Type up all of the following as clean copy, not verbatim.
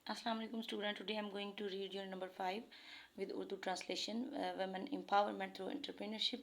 Assalamu alaikum student. Today I am going to read your number 5 with Urdu translation. Women empowerment through entrepreneurship.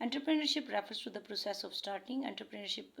Entrepreneurship refers to the process of starting. Entrepreneurship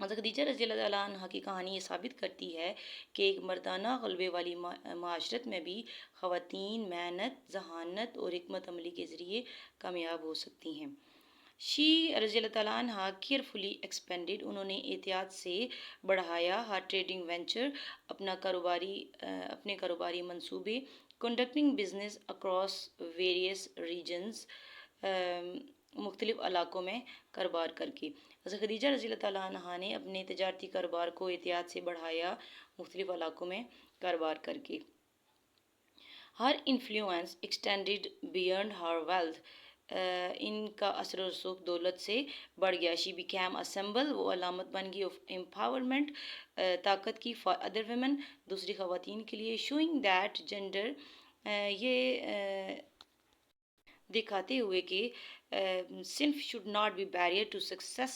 حضرت خدیجہ رضی اللہ تعالیٰ عنہ کی کہانی یہ ثابت کرتی ہے کہ ایک مردانہ غلبے والی معاشرت میں بھی خواتین محنت، ذہانت اور حکمت عملی کے ذریعے کامیاب ہو سکتی ہیں۔ شی رضی اللہ تعالیٰ عنہ کیئرفلی ایکسپینڈیڈ، انہوں نے احتیاط سے بڑھایا ہر ٹریڈنگ وینچر، اپنے کاروباری منصوبے، conducting business across various regions, مختلف علاقوں میں کاروبار کر کے۔ حضرت خدیجہ رضی اللہ تعالیٰ عنہ نے اپنے تجارتی کاروبار کو احتیاط سے بڑھایا مختلف علاقوں میں کاروبار کر کے۔ ہر انفلوئنس ایکسٹینڈیڈ بیئنڈ ہر ویلتھ، ان کا اثر و رسوخ دولت سے بڑھ گیا۔ شی بیکیم اے سمبل، وہ علامت بن گئی، آف امپاورمنٹ، طاقت کی، فار ادر ویمن، دوسری خواتین کے لیے، شوئنگ دیٹ جینڈر، یہ دکھاتے ہوئے کہ صنف should not be barrier to success,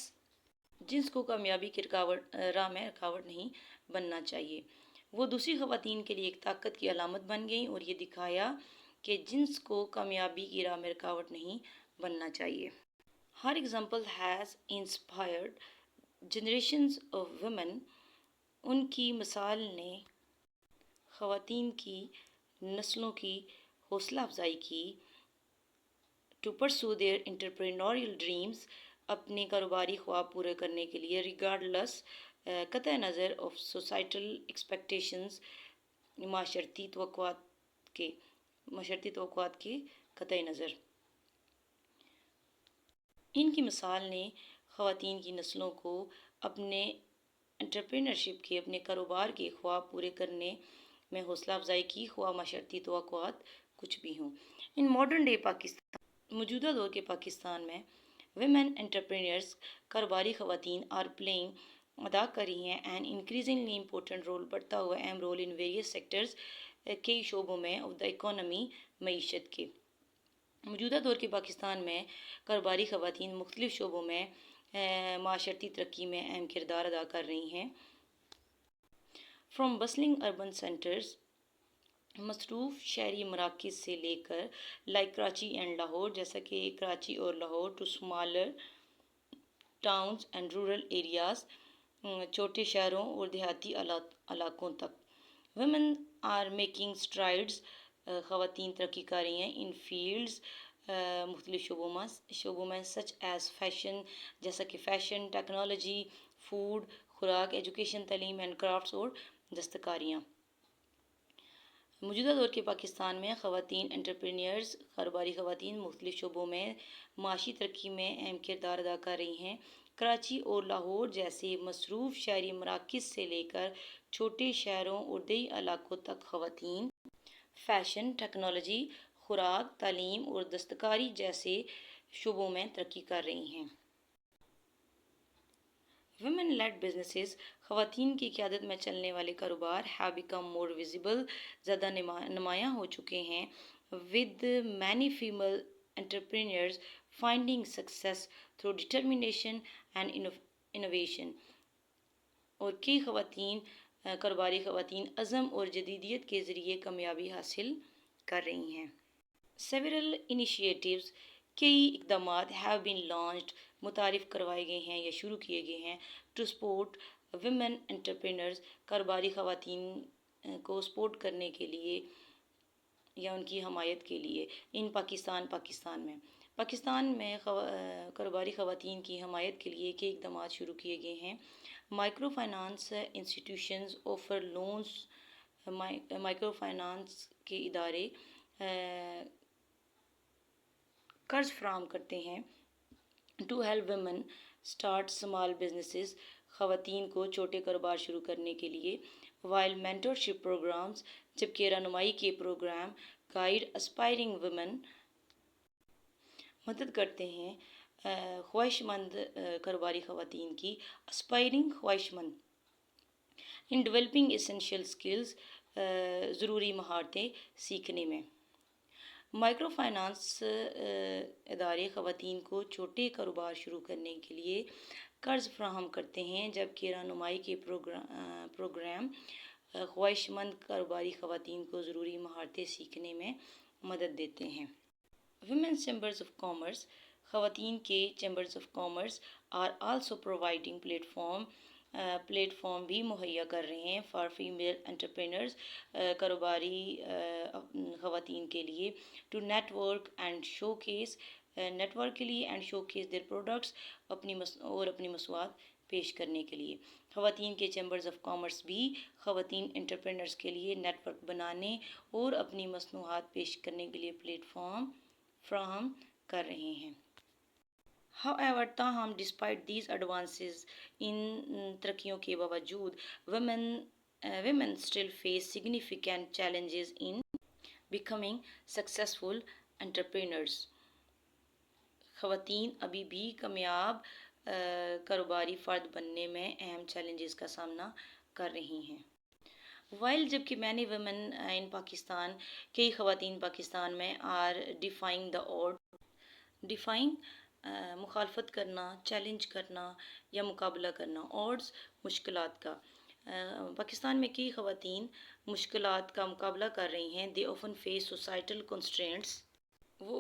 جنس کو کامیابی کی راہ میں رکاوٹ نہیں بننا چاہیے۔ وہ دوسری خواتین کے لیے ایک طاقت کی علامت بن گئیں اور یہ دکھایا کہ جنس کو کامیابی کی راہ میں رکاوٹ نہیں بننا چاہیے۔ ہر example has inspired generations of women, ان کی مثال نے خواتین کی نسلوں کی حوصلہ افزائی کی، to pursue their entrepreneurial dreams, اپنے کاروباری خواب پورے کرنے کے لیے، ریگارڈلس، قطع نظر، آف سوسائٹل ایکسپیکٹیشنز، معاشرتی توقعات کے قطع نظر۔ ان کی مثال نے خواتین کی نسلوں کو اپنے انٹرپرینرشپ کے، اپنے کاروبار کے خواب پورے کرنے میں حوصلہ افزائی کی، خواہ معاشرتی توقعات کچھ بھی ہوں۔ ان ماڈرن ڈے پاکستان، موجودہ دور کے پاکستان میں، ویمن انٹرپرینرز، کاروباری خواتین، آر پلینگ، ادا کر رہی ہیں این انکریزنگلی امپورٹنٹ رول، بڑھتا ہوا اہم رول، ان ویریس سیکٹرز، کئی شعبوں میں، آف دا اکانومی، معیشت کے۔ موجودہ دور کے پاکستان میں کاروباری خواتین مختلف شعبوں میں معاشرتی ترقی میں اہم کردار ادا کر رہی ہیں۔ فرام بسلنگ اربن سینٹرز، مصروف شہری مراکز سے لے کر، لائک کراچی اینڈ لاہور، جیسا کہ کراچی اور Lahore, to smaller towns and rural areas, چھوٹے شہروں اور دیہاتی علاقوں تک۔ ویمن آر میکنگ اسٹرائڈز، خواتین ترقی کر رہی ہیں، ان فیلڈز، مختلف شعبوں میں، سچ ایز فیشن، جیسا کہ فیشن، ٹیکنالوجی، فوڈ، خوراک، ایجوکیشن، تعلیم، اینڈ کرافٹس اور دستکاریاں۔ موجودہ دور کے پاکستان میں خواتین انٹرپرینیئرز، کاروباری خواتین مختلف شعبوں میں معاشی ترقی میں اہم کردار ادا کر رہی ہیں۔ کراچی اور لاہور جیسے مصروف شہری مراکز سے لے کر چھوٹے شہروں اور دیہی علاقوں تک خواتین فیشن، ٹیکنالوجی، خوراک، تعلیم اور دستکاری جیسے شعبوں میں ترقی کر رہی ہیں۔ ویمن لیڈ بزنسز، خواتین کی قیادت میں چلنے والے کاروبار، ہیو بیکم مور ویزیبل، زیادہ نمایاں ہو چکے ہیں، with many female entrepreneurs finding success through determination and innovation, اور کئی کاروباری خواتین عزم اور جدیدیت کے ذریعے کامیابی حاصل کر رہی ہیں۔ سیورل انیشیٹیوز، کئی اقدامات، ہیو بین لانچڈ، متعارف کروائے گئے ہیں یا شروع کیے گئے ہیں، ٹو سپورٹ ویمن انٹرپرینرز، کاروباری خواتین کو سپورٹ کرنے کے لیے یا ان کی حمایت کے لیے، ان پاکستان میں کاروباری خواتین کی حمایت کے لیے کئی اقدامات شروع کیے گئے ہیں۔ Micro finance institutions offer loans, micro finance کے ادارے قرض فراہم کرتے ہیں، to help women start small businesses, خواتین کو چھوٹے کاروبار شروع کرنے کے لیے، وائل مینٹرشپ پروگرامز، جبکہ رہنمائی کے پروگرام گائیڈ اسپائرنگ ویمن مدد کرتے ہیں خواہش مند کاروباری خواتین کی، اسپائرنگ خواہش مند، ان ڈیولپنگ ایسینشیل اسکلز، ضروری مہارتیں سیکھنے میں۔ مائکرو فائنانس ادارے خواتین کو چھوٹے کاروبار شروع کرنے کے لیے قرض فراہم کرتے ہیں، جبکہ رہنمائی کے پروگرام خواہش مند کاروباری خواتین کو ضروری مہارتیں سیکھنے میں مدد دیتے ہیں۔ ویمنز چیمبرز آف کامرس، خواتین کے chambers of commerce are also providing platform platform بھی مہیا کر رہے ہیں فار فیمیل انٹرپرینرز، کاروباری خواتین کے لیے، to network and showcase, network کے لیے، and showcase their products, اپنی مصنوعات پیش کرنے کے لیے۔ خواتین کے چیمبرز آف کامرس بھی خواتین انٹرپرینرز کے لیے نیٹ ورک بنانے اور اپنی مصنوعات پیش کرنے کے لیے پلیٹ فارم فراہم کر رہے ہیں۔ However، تاہم ڈسپائٹ دیز ایڈوانسز، ان ترقیوں کے باوجود women still face significant challenges in becoming successful entrepreneurs۔ خواتین ابھی بھی کامیاب کاروباری فرد بننے میں اہم چیلنجز کا سامنا کر رہی ہیں۔ وائل جبکہ many women in پاکستان، کئی خواتین پاکستان میں are defying the odds، مخالفت کرنا، چیلنج کرنا یا مقابلہ کرنا، odds مشکلات کا۔ پاکستان میں کئی خواتین مشکلات کا مقابلہ کر رہی ہیں۔ they often face societal constraints، وہ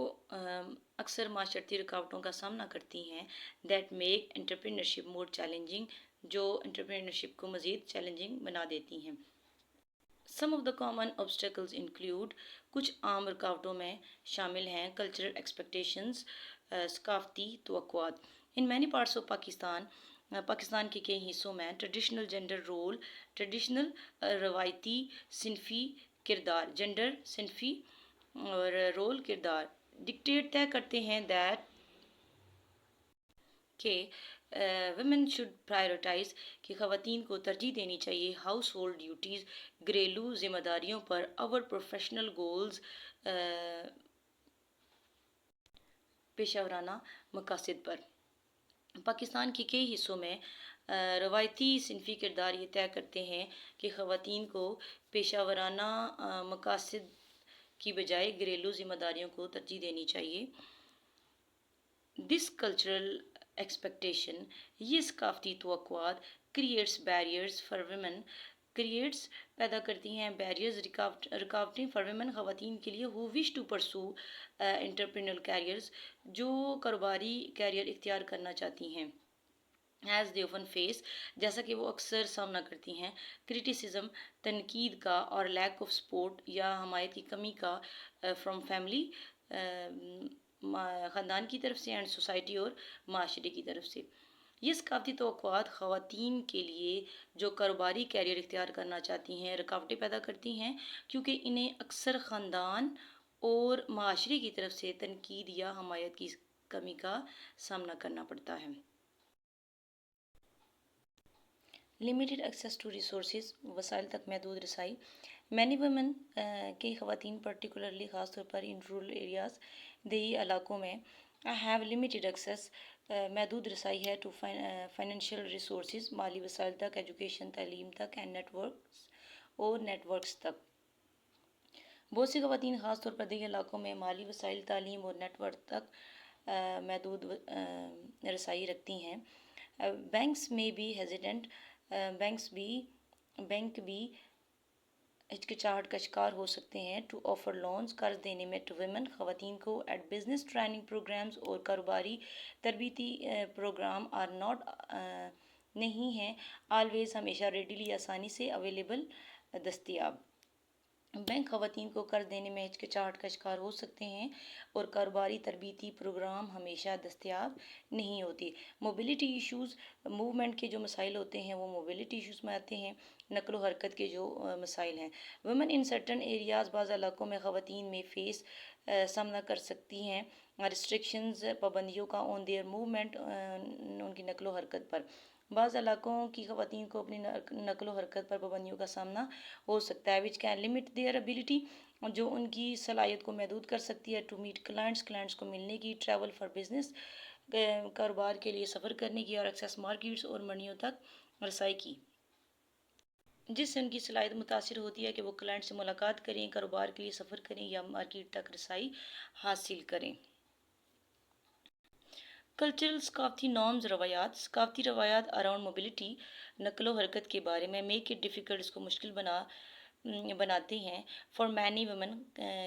اکثر معاشرتی رکاوٹوں کا سامنا کرتی ہیں that make entrepreneurship more challenging، جو entrepreneurship کو مزید چیلنجنگ بنا دیتی ہیں۔ Some of the common obstacles include، کچھ عام رکاوٹوں میں شامل ہیں cultural expectations، ثقافتی توقعات۔ In many parts of Pakistan کے کئی حصوں میں traditional gender role، روایتی صنفی کردار، جینڈر صنفی اور رول کردار ڈکٹیٹ طے کرتے ہیں کہ women should prioritize، کہ خواتین کو ترجیح دینی چاہیے ہاؤس ہولڈ ڈیوٹیز، گھریلو ذمہ داریوں پر، our professional goals، پیشہ ورانہ مقاصد پر۔ پاکستان کے کئی حصوں میں روایتی صنفی کردار یہ طے کرتے ہیں کہ خواتین کو پیشہ ورانہ مقاصد کی بجائے گھریلو ذمہ داریوں کو ترجیح دینی چاہیے۔ This cultural expectation، یہ ثقافتی توقعات creates barriers for women، پیدا کرتی ہیں barriers رکاوٹیں for women خواتین کے لیے who wish to pursue entrepreneurial careers، جو کاروباری کیریئر اختیار کرنا چاہتی ہیں۔ as they often face، جیسا کہ وہ اکثر سامنا کرتی ہیں criticism، تنقید کا، اور lack of support، یا حمایت کی کمی کا from family، خاندان کی طرف سے، اینڈ سوسائٹی، اور معاشرے کی طرف سے۔ یہ ثقافتی توقعات خواتین کے لیے جو کاروباری کیریئر اختیار کرنا چاہتی ہیں رکاوٹیں پیدا کرتی ہیں، کیونکہ انہیں اکثر خاندان اور معاشرے کی طرف سے تنقید یا حمایت کی کمی کا سامنا کرنا پڑتا ہے۔ limited access to resources، وسائل تک محدود رسائی۔ many women، کئی خواتین particularly خاص طور پر in rural areas، دیہی علاقوں میں have limited access، محدود رسائی ہے to financial resources، مالی وسائل تک، education تعلیم تک، and networks اور نیٹ ورکس تک۔ بہت سی خواتین خاص طور پر دیہی علاقوں میں مالی وسائل، تعلیم اور نیٹ ورک تک محدود رسائی رکھتی ہیں۔ بینکس میں بھی ہیزیٹنٹ، بینک بھی ہچکچاہٹ کا شکار ہو سکتے ہیں ٹو آفر لونز، قرض دینے میں ٹو ویمن خواتین کو، ایٹ بزنس ٹریننگ پروگرامز، اور کاروباری تربیتی پروگرام آر ناٹ نہیں ہیں آلویز ہمیشہ ریڈیلی آسانی سے اویلیبل دستیاب۔ بینک خواتین کو قرض دینے میں ہچکچاہٹ کا شکار ہو سکتے ہیں اور کاروباری تربیتی پروگرام ہمیشہ دستیاب نہیں ہوتے۔ موبلٹی ایشوز، موومنٹ کے جو مسائل ہوتے ہیں وہ موبلٹی ایشوز میں آتے ہیں، نقل و حرکت کے جو مسائل ہیں۔ ویمن ان سرٹن ایریاز، بعض علاقوں میں خواتین میں سامنا کر سکتی ہیں ریسٹرکشنز، پابندیوں کا آن دیئر موومنٹ، ان کی نقل و حرکت پر۔ بعض علاقوں کی خواتین کو اپنی نقل و حرکت پر پابندیوں کا سامنا ہو سکتا ہے which can limit their ability، جو ان کی صلاحیت کو محدود کر سکتی ہے ٹو میٹ کلائنٹس کو ملنے کی، ٹریول فار بزنس، کاروبار کے لیے سفر کرنے کی، اور ایکسیس مارکیٹس اور منڈیوں تک رسائی کی، جس سے ان کی صلاحیت متاثر ہوتی ہے کہ وہ کلائنٹ سے ملاقات کریں، کاروبار کے لیے سفر کریں یا مارکیٹ تک رسائی حاصل کریں۔ کلچرل، ثقافتی نارمز، ثقافتی روایات اراؤنڈ موبلٹی، نقل و حرکت کے بارے میں میک اٹ ڈیفیکلٹ، اس کو مشکل بناتے ہیں فار مینی ویمن،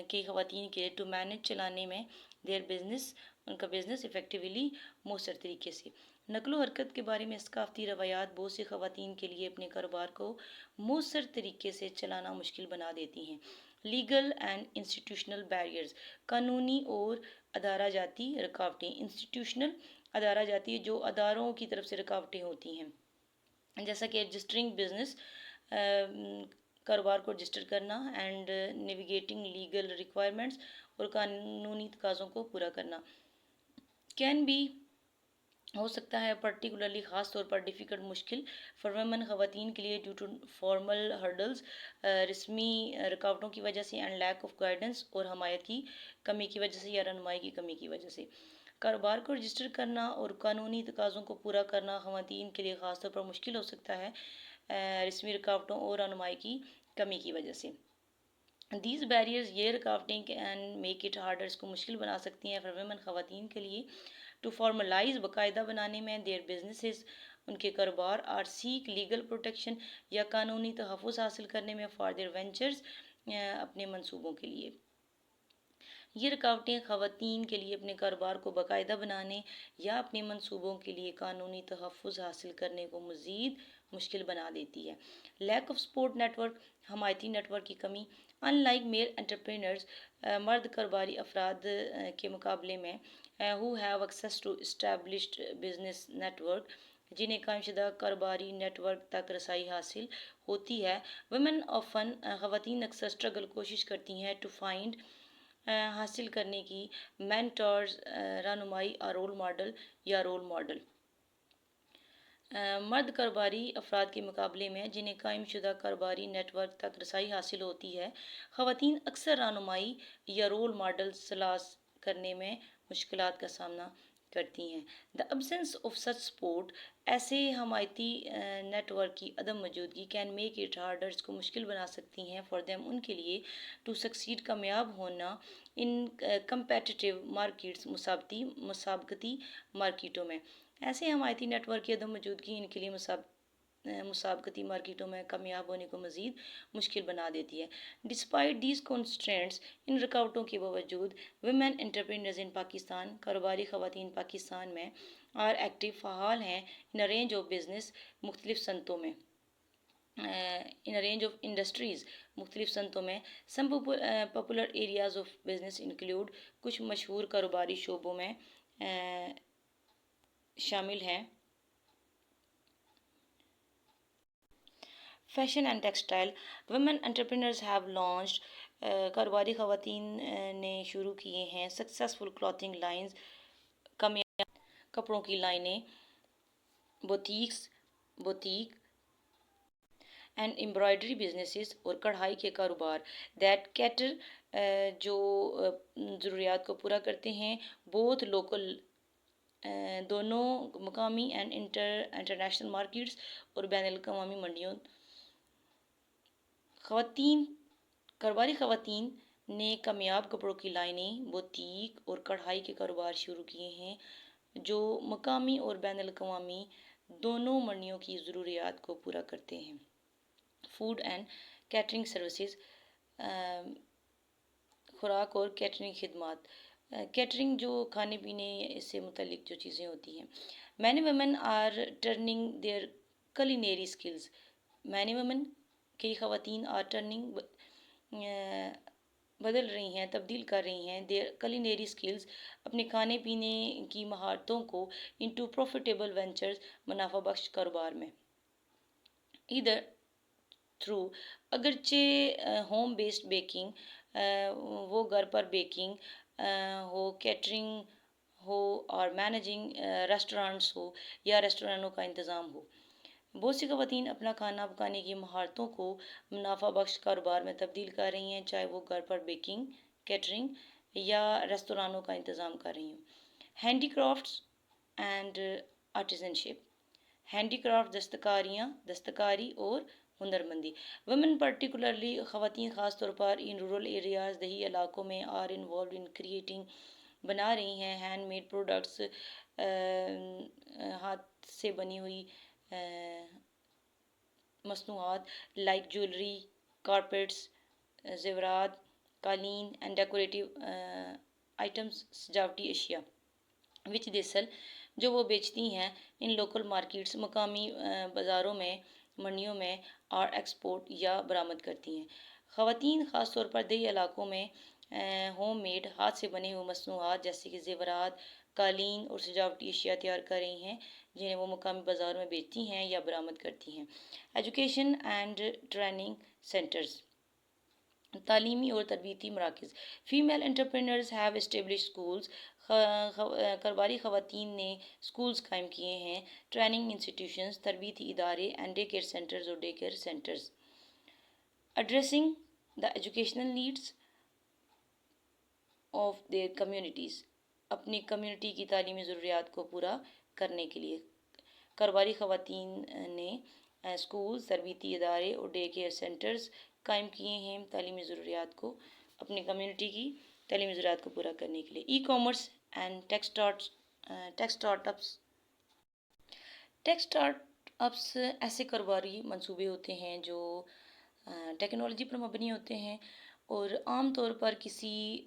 کی خواتین کے ٹو مینج، چلانے میں، دیئر بزنس، ان کا بزنس افیکٹولی، مؤثر طریقے سے۔ نقل و حرکت کے بارے میں ثقافتی روایات بہت سی خواتین کے لیے اپنے کاروبار کو مؤثر طریقے سے چلانا مشکل بنا دیتی ہیں۔ لیگل اینڈ انسٹیٹیوشنل بیریئرز، قانونی اور ادارہ جاتی رکاوٹیں۔ انسٹیٹیوشنل، ادارہ جاتی، جو اداروں کی طرف سے رکاوٹیں ہوتی ہیں، جیسا کہ رجسٹرنگ بزنس، کاروبار کو رجسٹر کرنا، اینڈ نیویگیٹنگ لیگل ریکوائرمنٹس، اور قانونی تقاضوں کو پورا کرنا، کین بی، ہو سکتا ہے پرٹیکولرلی، خاص طور پر ڈیفیکلٹ، مشکل، فار ویمن، خواتین کے لیے، ڈیو ٹو فارمل ہرڈلز، رسمی رکاوٹوں کی وجہ سے، اینڈ لیک آف گائیڈنس، اور حمایت کی کمی کی وجہ سے یا رہنمائی کی کمی کی وجہ سے۔ کاروبار کو رجسٹر کرنا اور قانونی تقاضوں کو پورا کرنا خواتین کے لیے خاص طور پر مشکل ہو سکتا ہے رسمی رکاوٹوں اور رہنمائی کی کمی کی وجہ سے۔ دیز بیریئرز، یہ رکاوٹیں کین میک اٹ ہارڈر، اس کو مشکل بنا سکتی ہیں فار ویمن، خواتین کے لیے، ٹو فارملائز، باقاعدہ بنانے میں، دیئر بزنسز، ان کے کاروبار، آر سیک لیگل پروٹیکشن، یا قانونی تحفظ حاصل کرنے میں، فار دیئر وینچرز، اپنے منصوبوں کے لیے۔ یہ رکاوٹیں خواتین کے لیے اپنے کاروبار کو باقاعدہ بنانے یا اپنے منصوبوں کے لیے قانونی تحفظ حاصل کرنے کو مزید مشکل بنا دیتی ہے۔ Lack of support network, حمایتی نیٹ ورک کی کمی۔ ان لائک میل انٹرپرینرز، مرد کاروباری افراد کے مقابلے میں، who have access to established business network، جنہیں قائم شدہ کاروباری نیٹ ورک تک رسائی حاصل ہوتی ہے، women often، خواتین اکثر struggle، کوشش کرتی ہیں، to find، حاصل کرنے کی، مینٹورز، رہنمائی، اور رول ماڈل یا رول ماڈل۔ مرد کاروباری افراد کے مقابلے میں، جنہیں قائم شدہ کاروباری نیٹ ورک تک رسائی حاصل ہوتی ہے، خواتین اکثر رہنمائی یا رول ماڈل تلاش کرنے میں مشکلات کا سامنا کرتی ہیں۔ دا ابسنس آف سچ سپورٹ، ایسے حمایتی نیٹ ورک کی عدم موجودگی، کین میک اٹ ہارڈر، اس کو مشکل بنا سکتی ہیں، فار دیم، ان کے لیے، ٹو سکسیڈ، کامیاب ہونا، ان کمپیٹیٹیو مارکیٹس، مسابقتی مارکیٹوں میں۔ ایسے حمایتی نیٹ ورک کی عدم موجودگی ان کے لیے مسابقتی مارکیٹوں میں کامیاب ہونے کو مزید مشکل بنا دیتی ہے۔ ڈسپائٹ دیز کنسٹرینٹس، ان رکاوٹوں کے باوجود، ویمن انٹرپرینرز ان پاکستان، کاروباری خواتین پاکستان میں، آر ایکٹیو، فعال ہیں، ان رینج آف بزنس، مختلف صنعتوں میں، ان رینج آف انڈسٹریز، مختلف صنعتوں میں۔ Some popular areas of business include, کچھ مشہور کاروباری شعبوں میں شامل ہیں، fashion and textile, women entrepreneurs have launched, کاروباری خواتین نے شروع کیے ہیں، سکسیسفل کلوتھنگ لائنز، کامیاب کپڑوں کی لائنیں، بوتیک اینڈ امبرائڈری بزنسز، اور کڑھائی کے کاروبار، دیٹ کیٹر، جو ضروریات کو پورا کرتے ہیں، بوتھ لوکل، دونوں مقامی، اینڈ انٹرنیشنل مارکیٹس، اور بین الاقوامی منڈیوں۔ کاروباری خواتین نے کامیاب کپڑوں کی لائنیں، بوتیک اور کڑھائی کے کاروبار شروع کیے ہیں، جو مقامی اور بین الاقوامی دونوں منڈیوں کی ضروریات کو پورا کرتے ہیں۔ فوڈ اینڈ کیٹرنگ سروسز، خوراک اور کیٹرنگ خدمات۔ کیٹرنگ، جو کھانے پینے سے متعلق جو چیزیں ہوتی ہیں۔ Many women are turning their culinary skills, many women, کئی خواتین، آر ٹرننگ، بدل رہی ہیں، تبدیل کر رہی ہیں، دیئر کلینری اسکلز، اپنے کھانے پینے کی مہارتوں کو، انٹو پروفیٹیبل وینچرز، منافع بخش کاروبار میں۔ ادھر تھرو، اگرچہ ہوم بیسڈ بیکنگ، وہ گھر پر بیکنگ ہو، کیٹرنگ ہو، اور مینیجنگ ریسٹورانٹس ہو، یا ریسٹورانوں کا انتظام ہو، بہت سی خواتین اپنا کھانا پکانے کی مہارتوں کو منافع بخش کاروبار میں تبدیل کر رہی ہیں، چاہے وہ گھر پر بیکنگ، کیٹرنگ، یا ریستورانوں کا انتظام کر رہی ہوں۔ Handy crafts and artisan ship, handy craft, دستکاری اور ہنر مندی۔ ویمن پرٹیکولرلی، خواتین خاص طور پر ان رورل ایریاز، دیہی علاقوں میں، آر انوالوڈ ان کریٹنگ، بنا رہی ہیں، ہینڈ میڈ پروڈکٹس، ہاتھ سے بنی ہوئی مصنوعات، لائک جویلری، کارپیٹس، زیورات، قالین، اینڈ ڈیکوریٹو آئٹمس، سجاوٹی اشیاء۔ وچ دے سیل، جو وہ بیچتی ہیں ان لوکل مارکیٹس، مقامی بازاروں میں، منڈیوں میں، اور ایکسپورٹ یا برآمد کرتی ہیں۔ خواتین خاص طور پر دیہی علاقوں میں ہوم میڈ، ہاتھ سے بنے ہوئے مصنوعات جیسے کہ زیورات، قالین اور سجاوٹی اشیاء تیار کر رہی ہیں، جنہیں وہ مقامی بازاروں میں بیچتی ہیں یا برآمد کرتی ہیں۔ ایجوکیشن اینڈ ٹریننگ سینٹرز، تعلیمی اور تربیتی مراکز۔ فیمیل انٹرپرینرز ہیو اسٹیبلش اسکولز، کاروباری خواتین نے اسکولز قائم کیے ہیں، ٹریننگ انسٹیٹیوشنز، تربیتی ادارے اینڈ ڈے کیئر سینٹرز اور day care centres. Addressing the educational needs of their communities, اپنی کمیونٹی کی تعلیمی ضروریات کو پورا کرنے کے لیے کاروباری خواتین نے اسکولز، تربیتی ادارے اور ڈے کیئر سینٹرز قائم کیے ہیں تعلیمی ضروریات کو، اپنی کمیونٹی کی تعلیمی ضروریات کو پورا کرنے کے لیے۔ E commerce and take start ups ایسے کاروباری منصوبے ہوتے ہیں جو ٹیکنالوجی پر مبنی ہوتے ہیں اور عام طور پر کسی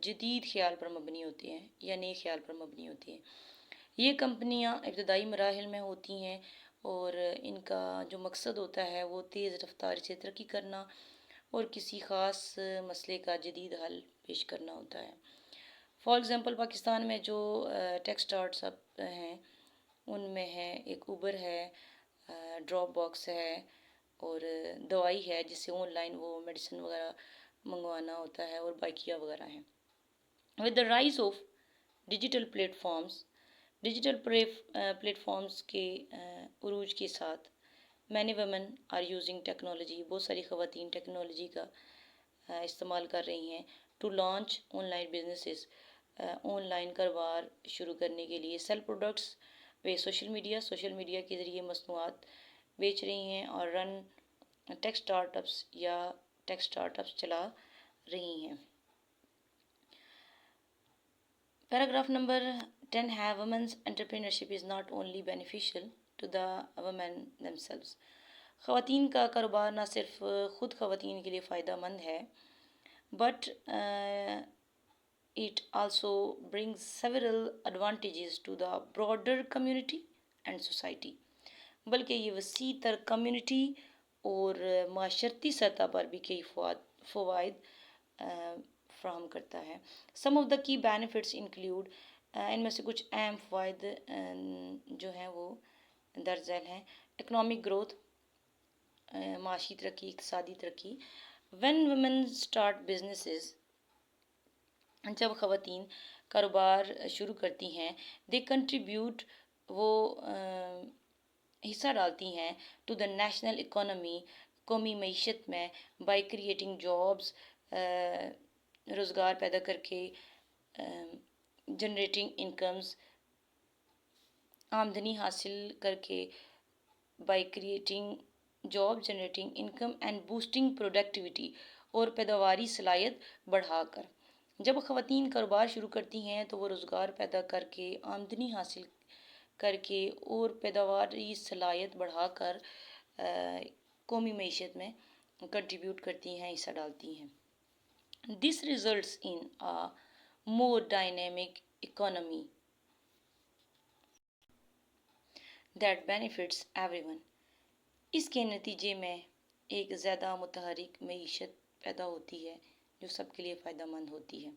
جدید خیال پر مبنی ہوتے ہیں یا نئے خیال پر مبنی ہوتی ہیں۔ یہ کمپنیاں ابتدائی مراحل میں ہوتی ہیں اور ان کا جو مقصد ہوتا ہے وہ تیز رفتاری سے ترقی کرنا اور کسی خاص مسئلے کا جدید حل پیش کرنا ہوتا ہے۔ فار ایگزامپل پاکستان میں جو ٹیک اسٹارٹس اپ ہیں ان میں ہے ایک اوبر ہے، ڈراپ باکس ہے، اور دوائی ہے جس سے آن لائن وہ میڈیسن وغیرہ منگوانا ہوتا ہے، اور بائکیا وغیرہ ہیں۔ With the rise of digital platforms کے عروج کے ساتھ many women are using technology, بہت ساری خواتین ٹیکنالوجی کا استعمال کر رہی ہیں to launch online businesses, online کاروبار شروع کرنے کے لیے، سیل پروڈکٹس وہ سوشل میڈیا کے ذریعے مصنوعات بیچ رہی ہیں اور رن ٹیک اسٹارٹ اپس چلا رہی ہیں۔ پیراگراف نمبر 10 ہے women's entrepreneurship is not only beneficial to the women themselves، خواتین کا کاروبار نہ صرف خود خواتین کے لیے فائدہ مند ہے but it also brings several advantages to the broader community and society، بلکہ یہ وسیع تر کمیونٹی اور معاشرتی سطح پر بھی کئی فوائد فراہم کرتا ہے۔ سم آف دا کی بینیفٹس انکلیوڈ، ان میں سے کچھ اہم فوائد جو ہیں وہ درج ذیل ہیں۔ اکنامک گروتھ، معاشی ترقی، اقتصادی ترقی۔ وین ویمن اسٹارٹ بزنسز، جب خواتین کاروبار شروع کرتی ہیں، دے کنٹریبیوٹ، وہ حصہ ڈالتی ہیں، ٹو دا نیشنل اکانومی، قومی معیشت میں، بائی کریٹنگ جابس، روزگار پیدا کر کے، جنریٹنگ انکمز، آمدنی حاصل کر کے، by creating job generating income and boosting productivity, اور پیداواری صلاحیت بڑھا کر۔ جب خواتین کاروبار شروع کرتی ہیں تو وہ روزگار پیدا کر کے، آمدنی حاصل کر کے اور پیداواری صلاحیت بڑھا کر قومی معیشت میں کنٹریبیوٹ کرتی ہیں، حصہ ڈالتی ہیں۔ This results in a more dynamic economy that benefits everyone, اس کے نتیجے میں ایک زیادہ متحرک معیشت پیدا ہوتی ہے جو سب کے لیے فائدہ مند ہوتی ہے۔